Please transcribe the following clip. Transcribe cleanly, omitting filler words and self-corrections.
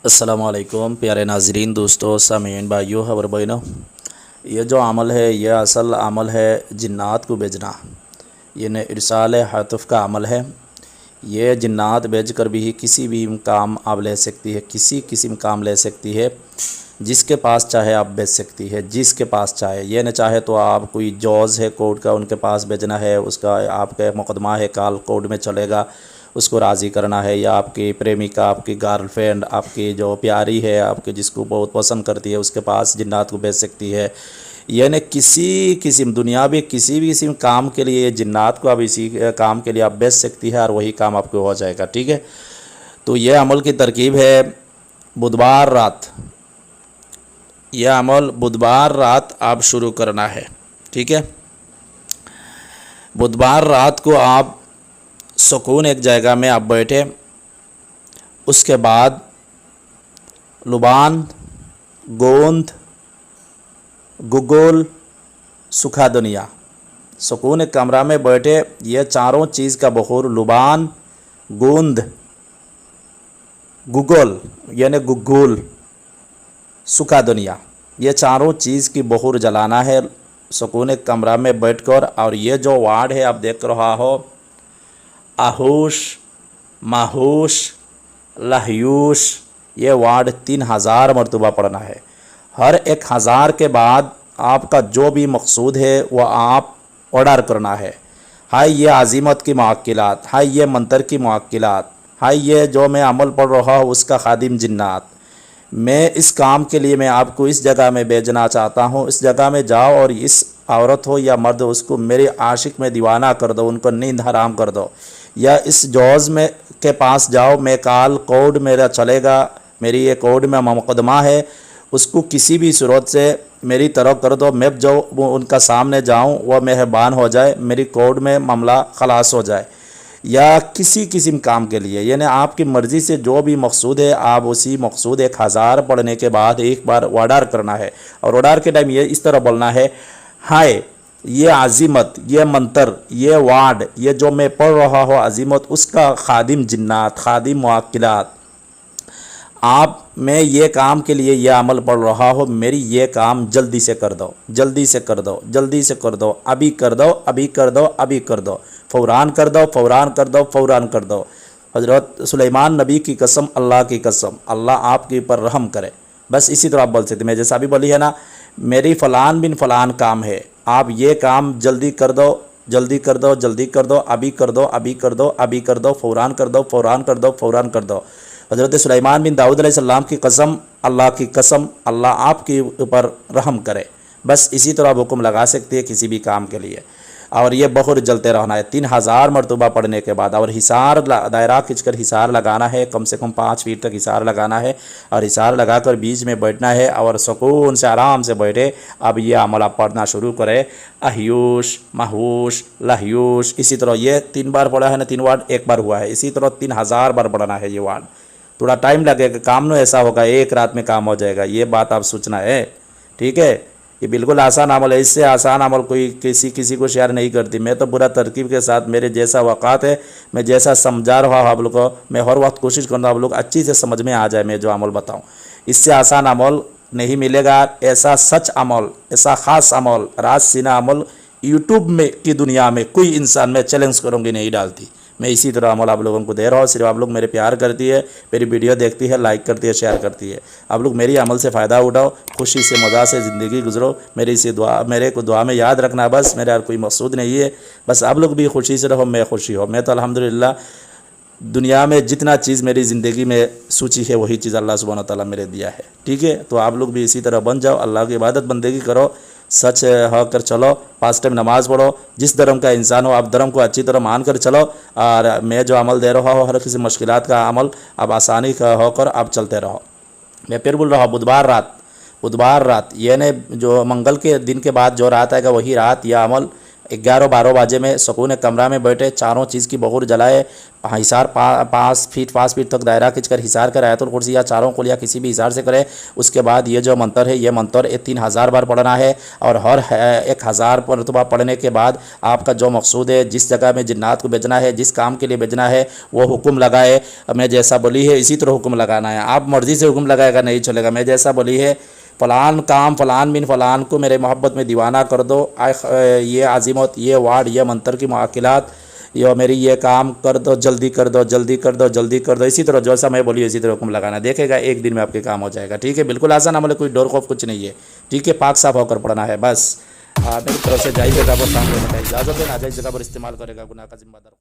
अस्सलामुअलैकुम प्यारे नाजरीन, दोस्तों, सामीन, भाइयों और बहनों। ये जो अमल है ये असल अमल है जिन्नात को भेजना। ये न इरसाल हातुफ़ का अमल है। ये जिन्नात भेज कर भी किसी भी काम आप ले सकती है, किसी किस्म काम ले सकती है, जिसके पास चाहे आप भेज सकती है, जिसके पास चाहे। ये न चाहे तो आप कोई जॉज है कोर्ट का, उनके पास भेजना है, उसका आपका मुकदमा है, काल कोर्ट में चलेगा, उसको राज़ी करना है, या आपकी प्रेमिका, आपकी गर्लफ्रेंड, आपकी जो प्यारी है, आपके जिसको बहुत पसंद करती है, उसके पास जिन्नात को भेज सकती है। यानी किसी किस्म दुनियावी किसी भी किस्म काम के लिए जिन्नात को आप इसी काम के लिए आप भेज सकती है और वही काम आपको हो जाएगा। ठीक है, तो यह अमल की तरकीब है बुधवार रात। यह अमल बुधवार रात आप शुरू करना है। ठीक है, बुधवार रात को आप सुकून एक जगह में आप बैठे, उसके बाद लुबान, गोंद, गुगोल, सुखा दुनिया, सुकून एक कमरा में बैठे, ये चारों चीज़ का बखूर लुबान, गोंद, गुगोल यानी गुगोल, सुखा दुनिया, ये चारों चीज़ की बखूर जलाना है सुकून एक कमरा में बैठकर। और ये जो वार्ड है आप देख रहा हो, आहूश, माहूश, लहयूश, ये वार्ड 3000 मरतबा पढ़ना है। हर 1000 के बाद आपका जो भी मकसूद है वह आप ऑर्डर करना है। हाय ये आज़िमत की मुअक्किलात, हाय ये मंतर की मुअक्किलात, हाय ये जो मैं अमल पढ़ रहा हूँ उसका खादिम जिन्नात, मैं इस काम के लिए मैं आपको इस जगह में भेजना चाहता हूँ, इस जगह में जाओ और इस औरत हो या मर्द उसको मेरे आशिक में दीवाना कर दो, उनको नींद हराम कर दो, या इस जॉज में के पास जाओ, मैं काल कोर्ट मेरा चलेगा, मेरी ये कोर्ट में मुकदमा है, उसको किसी भी सूरत से मेरी तरफ कर दो, मैं जो उनका सामने जाऊं वह मेहरबान हो जाए, मेरी कोर्ट में मामला खलास हो जाए। या किसी किस्म काम के लिए यानी आपकी मर्ज़ी से जो भी मकसूद है आप उसी मकसूद 1000 पढ़ने के बाद एक बार ऑर्डर करना है। और ऑर्डर के टाइम ये इस तरह बोलना है, हाय ये अजीमत, ये मंतर, ये वार्ड, ये जो मैं पढ़ रहा हूँ अजीमत, उसका खादिम जिन्नात, खादिम मुअक्किलात, आप मैं ये काम के लिए ये अमल पढ़ रहा हूँ, मेरी ये काम जल्दी से कर दो, जल्दी से कर दो, जल्दी से कर दो, अभी कर दो, अभी कर दो, अभी कर दो, फ़ौरान कर दो, फ़ौरान कर दो, फ़ौरान कर दो। हज़रत सुलेमान नबी की कसम, अल्लाह की कसम, अल्लाह आपके ऊपर रहम करे। बस इसी तरह आप बोल सकते, मैं जैसा अभी बोली है ना, मेरी फ़लान बिन फ़लान काम है, आप ये काम जल्दी कर दो, जल्दी कर दो, जल्दी कर दो, अभी कर दो, अभी कर दो, अभी कर दो, फ़ौरान कर दो, फ़ौरान कर दो, फ़ौरान कर दो। हज़रत सुलेमान बिन दाऊद अलैहिस्सलाम की कसम, अल्लाह की कसम, अल्लाह आपके ऊपर रहम करे। बस इसी तरह आप हुक्म लगा सकते हैं किसी भी काम के लिए। और ये बखूर जलते रहना है 3000 मरतबा पढ़ने के बाद। और हिसार दायरा खींचकर हिसार लगाना है, कम से कम 5 फीट तक हिसार लगाना है, और हिसार लगाकर बीच में बैठना है और सुकून से आराम से बैठे। अब ये अमल आप पढ़ना शुरू करें, अहयूश, महूश, लहयूश, इसी तरह ये 3 बार पढ़ा है ना, 3 वार्ड 1 बार हुआ है, इसी तरह 3000 बार पढ़ना है ये वार्ड। थोड़ा टाइम लगेगा, काम नहीं ऐसा होगा एक रात में काम हो जाएगा, ये बात आप सोचना है। ठीक है, ये बिल्कुल आसान अमल है, इससे आसान अमल कोई किसी को शेयर नहीं करती। मैं तो पूरा तरकीब के साथ, मेरे जैसा वक़ात है, मैं जैसा समझा रहा हूँ आप लोग को, मैं हर वक्त कोशिश करूँगा आप लोग अच्छी से समझ में आ जाए मैं जो अमल बताऊँ। इससे आसान अमल नहीं मिलेगा। ऐसा सच अमल, ऐसा ख़ास अमल, राज सीना अमल यूट्यूब में की दुनिया में कोई इंसान, मैं चैलेंज करूँगी, नहीं डालती। मैं इसी तरह अमल आप लोगों को दे रहा हूँ। सिर्फ आप लोग मेरे प्यार करती है, मेरी वीडियो देखती है, लाइक करती है, शेयर करती है। आप लोग मेरी अमल से फ़ायदा उठाओ, खुशी से मज़ा से ज़िंदगी गुजरो। मेरी इसी दुआ, मेरे को दुआ में याद रखना, बस मेरा कोई मकसूद नहीं है, बस आप लोग भी खुशी से रहो, मैं खुशी हो। मैं तो अल्हम्दुलिल्लाह दुनिया में जितना चीज़ मेरी ज़िंदगी में सूची है वही चीज़ अल्लाह सुब्हान तआला मेरे दिया है। ठीक है, तो आप लोग भी इसी तरह बन जाओ, अल्लाह की इबादत बंदगी करो, सच होकर चलो, 5 टाइम नमाज़ पढ़ो, जिस धर्म का इंसान हो आप धर्म को अच्छी तरह मान कर चलो। और मैं जो अमल दे रहा हूँ हर किसी मुश्किलात का अमल अब आसानी का होकर आप चलते रहो। मैं फिर बोल रहा हूँ बुधवार रात यानी जो मंगल के दिन के बाद जो रात आएगा वही रात, यह अमल 11-12 बजे में सुकून कमरा में बैठे, चारों चीज़ की बहूर जलाए, हिसार 5 फीट तक दायरा खींचकर हिसार कर आयतुल कुर्सी या चारों कुल या किसी भी हिसार से करे। उसके बाद ये जो मंत्र है, ये मंत्र 3000 बार पढ़ना है और हर 1000 मरतबा पढ़ने के बाद आपका जो मकसूद है, जिस जगह में जिन्नात को भेजना है, जिस काम के लिए भेजना है, वो हुक्म लगाए। मैं जैसा बोली है इसी तरह हुक्म लगाना है। आप मर्ज़ी से हुक्म लगाएगा नहीं चलेगा। मैं जैसा बोली है फ़लान काम फ़लान बिन फ़लान को मेरे मोहब्बत में दीवाना कर दो, ये आज़िमत, ये वार्ड, ये मंत्र की मुआकिलात, ये मेरी ये काम कर दो, जल्दी कर दो, जल्दी कर दो, जल्दी कर दो। इसी तरह जैसा मैं बोली इसी तरह हुक्म लगाना, देखेगा एक दिन में आपके काम हो जाएगा। ठीक है, बिल्कुल आसान अमल है, कोई डर खौफ कुछ नहीं है। ठीक है, पाक साफ होकर पढ़ना है बस। मेरी तरफ से जायज़ जगह पर काम करने का इजाज़त है, नाजायज़ जगह पर इस्तेमाल करेगा गुनाह का जिम्मेदार।